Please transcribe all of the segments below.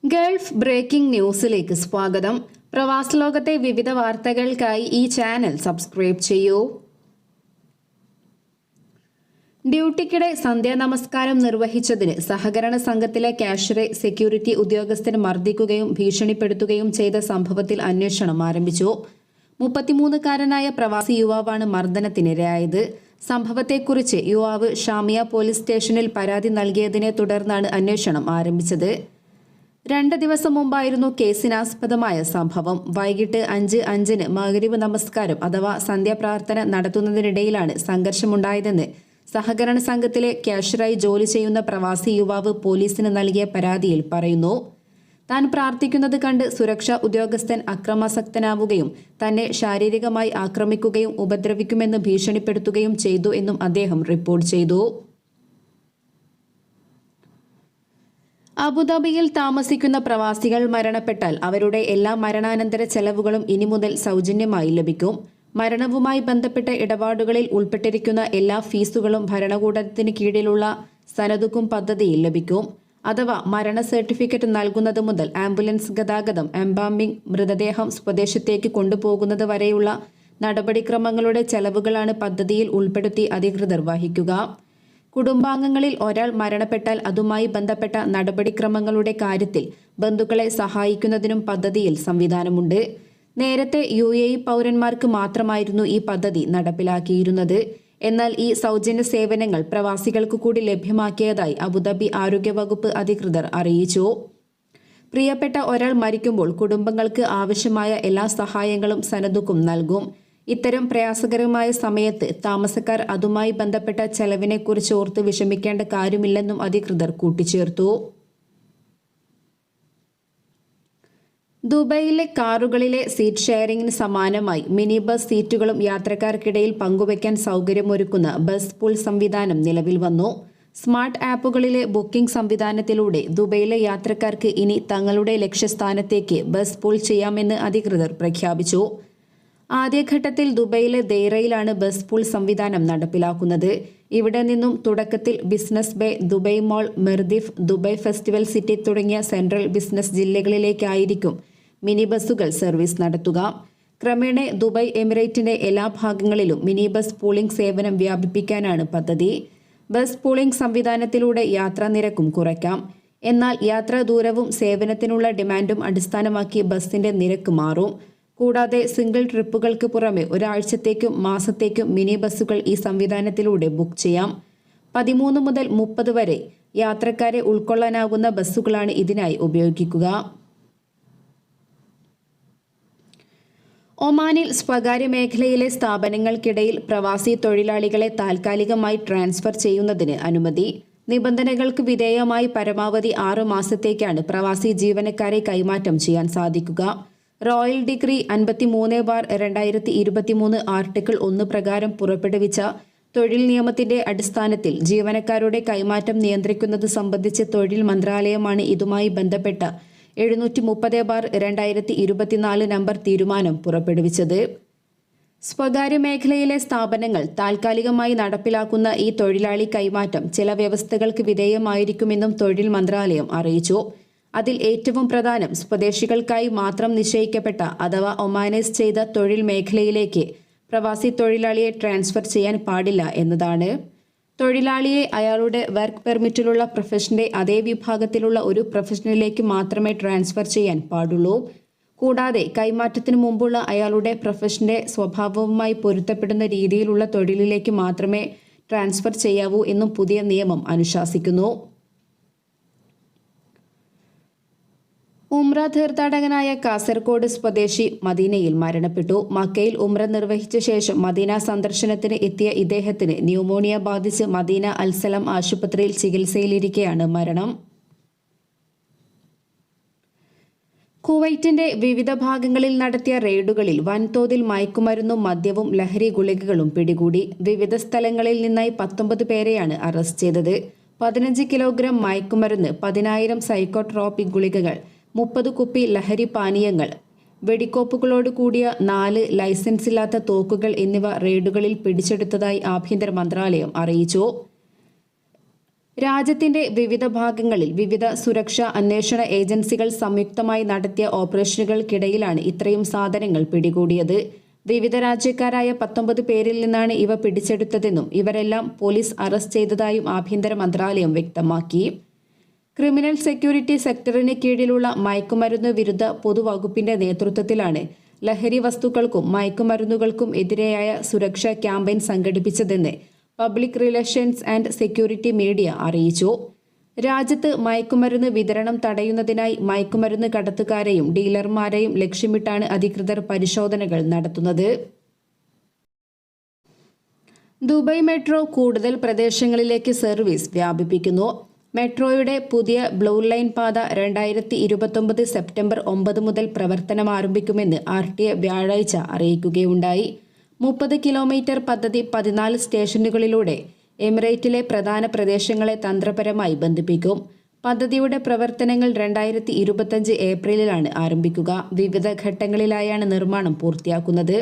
Gulf breaking ന്യൂസിലേക്ക് സ്വാഗതം. പ്രവാസ ലോകത്തെ വിവിധ വാർത്തകൾക്കായി ഈ ചാനൽ സബ്സ്ക്രൈബ് ചെയ്യൂ. ഡ്യൂട്ടിക്കിടെ സന്ധ്യാനമസ്കാരം നിർവഹിച്ചതിന് സഹകരണ സംഘത്തിലെ ക്യാഷ്യറെ സെക്യൂരിറ്റി ഉദ്യോഗസ്ഥൻ മർദ്ദിക്കുകയും ഭീഷണിപ്പെടുത്തുകയും ചെയ്ത സംഭവത്തിൽ അന്വേഷണം ആരംഭിച്ചു. 33-കാരനായ പ്രവാസി യുവാവാണ് മർദ്ദനത്തിനിരയായത്. സംഭവത്തെക്കുറിച്ച് യുവാവ് ഷാമിയ പോലീസ് സ്റ്റേഷനിൽ പരാതി നൽകിയതിനെ തുടർന്നാണ് അന്വേഷണം ആരംഭിച്ചത്. 2 ദിവസം മുമ്പായിരുന്നു കേസിനാസ്പദമായ സംഭവം. വൈകിട്ട് 5:05 മഗ്‌രിബ് നമസ്കാരം അഥവാ സന്ധ്യാപ്രാർത്ഥന നടത്തുന്നതിനിടയിലാണ് സംഘർഷമുണ്ടായതെന്ന് സഹകരണ സംഘത്തിലെ ക്യാഷ്യറായി ജോലി ചെയ്യുന്ന പ്രവാസി യുവാവ് പോലീസിന് നൽകിയ പരാതിയിൽ പറയുന്നു. താൻ പ്രാർത്ഥിക്കുന്നത് കണ്ട് സുരക്ഷാ ഉദ്യോഗസ്ഥൻ അക്രമാസക്തനാവുകയും തന്നെ ശാരീരികമായി ആക്രമിക്കുകയും ഉപദ്രവിക്കുമെന്ന് ഭീഷണിപ്പെടുത്തുകയും ചെയ്തു എന്നും അദ്ദേഹം റിപ്പോർട്ട് ചെയ്തു. അബുദാബിയിൽ താമസിക്കുന്ന പ്രവാസികൾ മരണപ്പെട്ടാൽ അവരുടെ എല്ലാ മരണാനന്തര ചെലവുകളും ഇനി മുതൽ സൗജന്യമായി ലഭിക്കും. മരണവുമായി ബന്ധപ്പെട്ട ഇടപാടുകളിൽ ഉൾപ്പെട്ടിരിക്കുന്ന എല്ലാ ഫീസുകളും ഭരണകൂടത്തിന് കീഴിലുള്ള സനദുക്കും പദ്ധതിയിൽ ലഭിക്കും. അഥവാ മരണ സർട്ടിഫിക്കറ്റ് നൽകുന്നത് മുതൽ ആംബുലൻസ് ഗതാഗതം, എംബാമിംഗ്, മൃതദേഹം സ്വദേശത്തേക്ക് കൊണ്ടുപോകുന്നത് വരെയുള്ള നടപടിക്രമങ്ങളുടെ ചെലവുകളാണ് പദ്ധതിയിൽ ഉൾപ്പെടുത്തി അധികൃതർ വഹിക്കുക. കുടുംബാംഗങ്ങളിൽ ഒരാൾ മരണപ്പെട്ടാൽ അതുമായി ബന്ധപ്പെട്ട നടപടിക്രമങ്ങളുടെ കാര്യത്തിൽ ബന്ധുക്കളെ സഹായിക്കുന്നതിനും പദ്ധതിയിൽ സംവിധാനമുണ്ട്. നേരത്തെ UAE പൗരന്മാർക്ക് മാത്രമായിരുന്നു ഈ പദ്ധതി നടപ്പിലാക്കിയിരുന്നത്. എന്നാൽ ഈ സൗജന്യ സേവനങ്ങൾ പ്രവാസികൾക്ക് കൂടി ലഭ്യമാക്കിയതായി അബുദാബി ആരോഗ്യവകുപ്പ് അധികൃതർ അറിയിച്ചു. പ്രിയപ്പെട്ട ഒരാൾ മരിക്കുമ്പോൾ കുടുംബങ്ങൾക്ക് ആവശ്യമായ എല്ലാ സഹായങ്ങളും സനദുക്കും നൽകും. ഇത്തരം പ്രയാസകരമായ സമയത്ത് താമസക്കാർ അതുമായി ബന്ധപ്പെട്ട ചെലവിനെക്കുറിച്ച് ഓർത്ത് വിഷമിക്കേണ്ട കാര്യമില്ലെന്നും അധികൃതർ കൂട്ടിച്ചേർത്തു. ദുബൈയിലെ കാറുകളിലെ സീറ്റ് ഷെയറിംഗിന് സമാനമായി മിനി ബസ് സീറ്റുകളും യാത്രക്കാർക്കിടയിൽ പങ്കുവയ്ക്കാൻ സൗകര്യമൊരുക്കുന്ന ബസ് പൂൾ സംവിധാനം നിലവിൽ വന്നു. സ്മാർട്ട് ആപ്പുകളിലെ ബുക്കിംഗ് സംവിധാനത്തിലൂടെ ദുബൈയിലെ യാത്രക്കാർക്ക് ഇനി തങ്ങളുടെ ലക്ഷ്യസ്ഥാനത്തേക്ക് ബസ് പൂൾ ചെയ്യാമെന്ന് അധികൃതർ പ്രഖ്യാപിച്ചു. ആദ്യഘട്ടത്തിൽ ദുബൈയിലെ ദൈറയിലാണ് ബസ് പൂൾ സംവിധാനം നടപ്പിലാക്കുന്നത്. ഇവിടെ നിന്നും തുടക്കത്തിൽ ബിസിനസ് ബേ, ദുബൈ മോൾ, മിർദിഫ്, ദുബൈ ഫെസ്റ്റിവൽ സിറ്റി തുടങ്ങിയ സെൻട്രൽ ബിസിനസ് ജില്ലകളിലേക്കായിരിക്കും മിനി ബസ്സുകൾ സർവീസ് നടത്തുക. ക്രമേണ ദുബൈ എമിറേറ്റിന്റെ എല്ലാ ഭാഗങ്ങളിലും മിനി ബസ് പൂളിംഗ് സേവനം വ്യാപിപ്പിക്കാനാണ് പദ്ധതി. ബസ് പൂളിംഗ് സംവിധാനത്തിലൂടെ യാത്രാ നിരക്കും കുറയ്ക്കാം. എന്നാൽ യാത്രാ ദൂരവും സേവനത്തിനുള്ള ഡിമാൻഡും അടിസ്ഥാനമാക്കി ബസിന്റെ നിരക്ക് മാറും. കൂടാതെ സിംഗിൾ ട്രിപ്പുകൾക്ക് പുറമെ ഒരാഴ്ചത്തേക്കും മാസത്തേക്കും മിനി ബസ്സുകൾ ഈ സംവിധാനത്തിലൂടെ ബുക്ക് ചെയ്യാം. 13 മുതൽ 30 വരെ യാത്രക്കാരെ ഉൾക്കൊള്ളാനാകുന്ന ബസ്സുകളാണ് ഇതിനായി ഉപയോഗിക്കുക. ഒമാനിൽ സ്വകാര്യ മേഖലയിലെ സ്ഥാപനങ്ങൾക്കിടയിൽ പ്രവാസി തൊഴിലാളികളെ താൽക്കാലികമായി ട്രാൻസ്ഫർ ചെയ്യുന്നതിന് അനുമതി. നിബന്ധനകൾക്ക് വിധേയമായി പരമാവധി 6 മാസത്തേക്കാണ് പ്രവാസി ജീവനക്കാരെ കൈമാറ്റം ചെയ്യാൻ സാധിക്കുക. റോയൽ ഡിഗ്രി 53/2023 ആർട്ടിക്കിൾ 1 പ്രകാരം പുറപ്പെടുവിച്ച തൊഴിൽ നിയമത്തിന്റെ അടിസ്ഥാനത്തിൽ ജീവനക്കാരുടെ കൈമാറ്റം നിയന്ത്രിക്കുന്നത് സംബന്ധിച്ച് തൊഴിൽ മന്ത്രാലയമാണ് ഇതുമായി ബന്ധപ്പെട്ട 730/2024 നമ്പർ തീരുമാനം പുറപ്പെടുവിച്ചത്. സ്വകാര്യ മേഖലയിലെ സ്ഥാപനങ്ങൾ താൽക്കാലികമായി നടപ്പിലാക്കുന്ന ഈ തൊഴിലാളി കൈമാറ്റം ചില വ്യവസ്ഥകൾക്ക് വിധേയമായിരിക്കുമെന്നും തൊഴിൽ മന്ത്രാലയം അറിയിച്ചു. അതിൽ ഏറ്റവും പ്രധാനം സ്വദേശികൾക്കായി മാത്രം നിശ്ചയിക്കപ്പെട്ട അഥവാ ഒമാനൈസ് ചെയ്ത തൊഴിൽ മേഖലയിലേക്ക് പ്രവാസി തൊഴിലാളിയെ ട്രാൻസ്ഫർ ചെയ്യാൻ പാടില്ല എന്നതാണ്. തൊഴിലാളിയെ അയാളുടെ വർക്ക് പെർമിറ്റിലുള്ള പ്രൊഫഷന്റെ അതേ വിഭാഗത്തിലുള്ള ഒരു പ്രൊഫഷനിലേക്ക് മാത്രമേ ട്രാൻസ്ഫർ ചെയ്യാൻ പാടുള്ളൂ. കൂടാതെ കൈമാറ്റത്തിനു മുമ്പുള്ള അയാളുടെ പ്രൊഫഷന്റെ സ്വഭാവവുമായി പൊരുത്തപ്പെടുന്ന രീതിയിലുള്ള തൊഴിലിലേക്ക് മാത്രമേ ട്രാൻസ്ഫർ ചെയ്യാവൂ എന്നും പുതിയ നിയമം അനുശാസിക്കുന്നു. ഉംറ തീർത്ഥാടകനായ കാസർഗോഡ് സ്വദേശി മദീനയിൽ മരണപ്പെട്ടു. മക്കയിൽ ഉംറ നിർവഹിച്ച ശേഷം മദീന സന്ദർശനത്തിന് എത്തിയ ഇദ്ദേഹത്തിന് ന്യൂമോണിയ ബാധിച്ച് മദീന അൽസലാം ആശുപത്രിയിൽ ചികിത്സയിലിരിക്കെയാണ് മരണം. കുവൈറ്റിന്റെ വിവിധ ഭാഗങ്ങളിൽ നടത്തിയ റെയ്ഡുകളിൽ വൻതോതിൽ മയക്കുമരുന്നും മദ്യവും ലഹരി ഗുളികകളും പിടികൂടി. വിവിധ സ്ഥലങ്ങളിൽ നിന്നായി 19 പേരെയാണ് അറസ്റ്റ് ചെയ്തത്. 15 കിലോഗ്രാം മയക്കുമരുന്ന്, 10,000 സൈക്കോട്രോപിക് ഗുളികകൾ, 30 കുപ്പി ലഹരി പാനീയങ്ങൾ, വെടിക്കോപ്പുകളോട് കൂടിയ 4 ലൈസൻസില്ലാത്ത തോക്കുകൾ എന്നിവ റെയ്ഡുകളിൽ പിടിച്ചെടുത്തതായി ആഭ്യന്തര മന്ത്രാലയം അറിയിച്ചു. രാജ്യത്തിന്റെ വിവിധ ഭാഗങ്ങളിൽ വിവിധ സുരക്ഷാ അന്വേഷണ ഏജൻസികൾ സംയുക്തമായി നടത്തിയ ഓപ്പറേഷനുകൾക്കിടയിലാണ് ഇത്രയും സാധനങ്ങൾ പിടികൂടിയത്. വിവിധ രാജ്യക്കാരായ 19 പേരിൽ നിന്നാണ് ഇവ പിടിച്ചെടുത്തതെന്നും ഇവരെല്ലാം പോലീസ് അറസ്റ്റ് ചെയ്തതായും ആഭ്യന്തര മന്ത്രാലയം വ്യക്തമാക്കി. ക്രിമിനൽ സെക്യൂരിറ്റി സെക്ടറിന് കീഴിലുള്ള മയക്കുമരുന്ന് വിരുദ്ധ പൊതുവകുപ്പിന്റെ നേതൃത്വത്തിലാണ് ലഹരി വസ്തുക്കൾക്കും മയക്കുമരുന്നുകൾക്കും എതിരെയായ സുരക്ഷാ ക്യാമ്പയിൻ സംഘടിപ്പിച്ചതെന്ന് public relations and security media അറിയിച്ചു. രാജ്യത്ത് മയക്കുമരുന്ന് വിതരണം തടയുന്നതിനായി മയക്കുമരുന്ന് കടത്തുകാരെയും ഡീലർമാരെയും ലക്ഷ്യമിട്ടാണ് അധികൃതർ പരിശോധനകൾ നടത്തുന്നത്. ദുബായ് മെട്രോ കൂടുതൽ പ്രദേശങ്ങളിലേക്ക് സർവീസ് വ്യാപിപ്പിക്കുന്നു. മെട്രോയുടെ പുതിയ ബ്ലൂ ലൈൻ പാത 2029 സെപ്റ്റംബർ 9 മുതൽ പ്രവർത്തനം ആരംഭിക്കുമെന്ന് RTA വ്യാഴാഴ്ച അറിയിക്കുകയുണ്ടായി. 30 കിലോമീറ്റർ പദ്ധതി 14 സ്റ്റേഷനുകളിലൂടെ എമിറേറ്റിലെ പ്രധാന പ്രദേശങ്ങളെ തന്ത്രപരമായി ബന്ധിപ്പിക്കും. പദ്ധതിയുടെ പ്രവർത്തനങ്ങൾ 2025 ഏപ്രിലിലാണ് ആരംഭിക്കുക. വിവിധ ഘട്ടങ്ങളിലായാണ് നിർമ്മാണം പൂർത്തിയാക്കുന്നത്.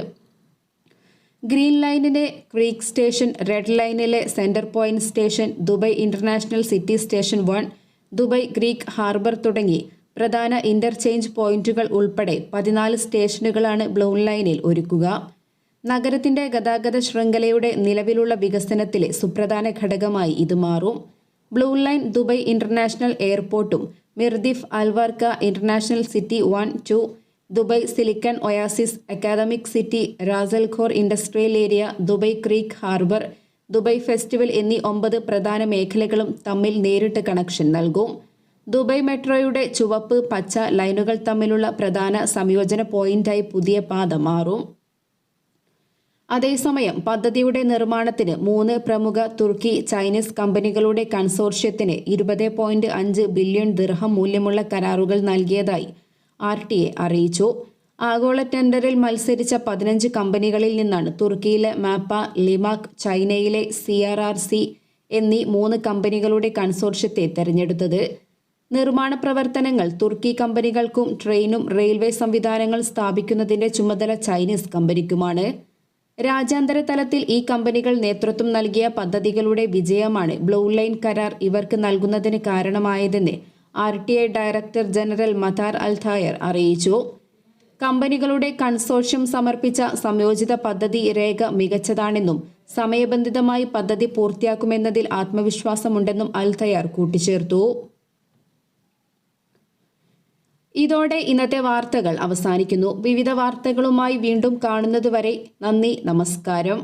ഗ്രീൻ ലൈനിലെ ക്രീക്ക് സ്റ്റേഷൻ, റെഡ് ലൈനിലെ centre point station, Dubai international city station 1, Dubai Greek harbour തുടങ്ങി പ്രധാന ഇന്റർചേഞ്ച് പോയിന്റുകൾ ഉൾപ്പെടെ 14 സ്റ്റേഷനുകളാണ് ബ്ലൂ ലൈനിൽ ഒരുക്കുക. നഗരത്തിന്റെ ഗതാഗത ശൃംഖലയുടെ നിലവിലുള്ള വികസനത്തിലെ സുപ്രധാന ഘടകമായി ഇത് മാറും. ബ്ലൂ ലൈൻ ദുബായ് ഇന്റർനാഷണൽ എയർപോർട്ടും Mirdif Al Warqa International City 1, 2, Dubai Silicon Oasis, Academic City, Ras Al Khor Industrial Area, Dubai Creek Harbour, Dubai Festival എന്നീ 9 പ്രധാന മേഖലകളും തമ്മിൽ നേരിട്ട് കണക്ഷൻ നൽകും. ദുബായ് മെട്രോയുടെ ചുവപ്പ്, പച്ച ലൈനുകൾ തമ്മിലുള്ള പ്രധാന സംയോജന പോയിന്റായി പുതിയ പാത മാറും. അതേസമയം പദ്ധതിയുടെ നിർമ്മാണത്തിന് 3 പ്രമുഖ തുർക്കി ചൈനീസ് കമ്പനികളുടെ കൺസോർഷ്യത്തിന് 20.5 ബില്യൺ ദിർഹം മൂല്യമുള്ള കരാറുകൾ നൽകിയതായി RTA അറിയിച്ചു. ആഗോള ടെൻഡറിൽ മത്സരിച്ച 15 കമ്പനികളിൽ നിന്നാണ് തുർക്കിയിലെ മാപ്പ, ലിമാക്, ചൈനയിലെ CRRC എന്നീ 3 കമ്പനികളുടെ കൺസോർഷ്യത്തെ തെരഞ്ഞെടുത്തത്. നിർമ്മാണ പ്രവർത്തനങ്ങൾ തുർക്കി കമ്പനികൾക്കും ട്രെയിനും റെയിൽവേ സംവിധാനങ്ങൾ സ്ഥാപിക്കുന്നതിന്റെ ചുമതല ചൈനീസ് കമ്പനിക്കുമാണ്. രാജ്യാന്തര തലത്തിൽ ഈ കമ്പനികൾ നേതൃത്വം നൽകിയ പദ്ധതികളുടെ വിജയമാണ് ബ്ലൂ ലൈൻ കരാർ ഇവർക്ക് നൽകുന്നതിന് കാരണമായതെന്ന് RTA ഡയറക്ടർ ജനറൽ മതാർ അൽ തായർ അറിയിച്ചു. കമ്പനികളുടെ കൺസോർഷ്യം സമർപ്പിച്ച സംയോജിത പദ്ധതി രേഖ മികച്ചതാണെന്നും സമയബന്ധിതമായി പദ്ധതി പൂർത്തിയാക്കുമെന്നതിൽ ആത്മവിശ്വാസമുണ്ടെന്നും അൽ തായർ കൂട്ടിച്ചേർത്തു. ഇതോടെ ഇന്നത്തെ വാർത്തകൾ അവസാനിക്കുന്നു. വിവിധ വാർത്തകളുമായി വീണ്ടും കാണുന്നതുവരെ നന്ദി, നമസ്കാരം.